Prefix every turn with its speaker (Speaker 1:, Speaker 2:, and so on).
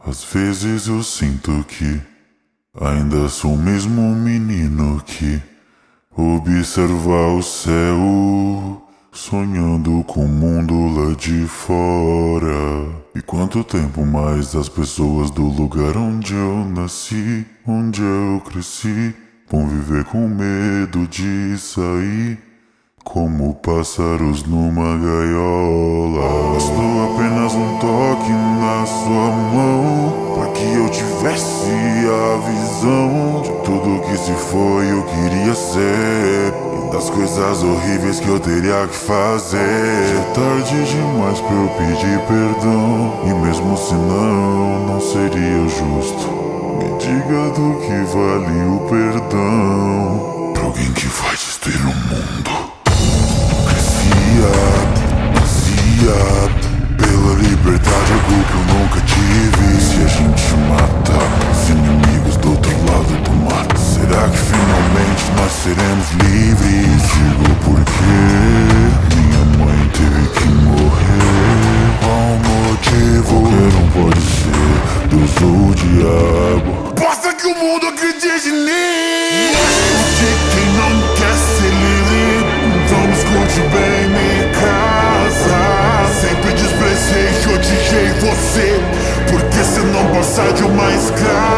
Speaker 1: Às vezes eu sinto que ainda sou o mesmo menino que observa o céu, sonhando com o mundo lá de fora. E quanto tempo mais as pessoas do lugar onde eu nasci, onde eu cresci, vão viver com medo de sair, como pássaros numa gaiola. Bastou apenas um toque na sua mão pra que eu tivesse a visão de tudo que se foi eu queria ser, e das coisas horríveis que eu teria que fazer. É tarde demais pra eu pedir perdão, e mesmo se não seria justo. Me diga do que vale o perdão pra alguém que vai destruir o mundo. Pela liberdade, algo que eu nunca tive. Se a gente mata os inimigos do outro lado do mar, será que finalmente nós seremos livres? Digo porque minha mãe teve que morrer. Qual o motivo? Qualquer um pode ser Deus ou o diabo. Basta que o mundo acredite em mim. De quem não quer ser livre, então me escute bem, me casa. Sempre desprezei e odiei você, porque se não passar de uma escrava.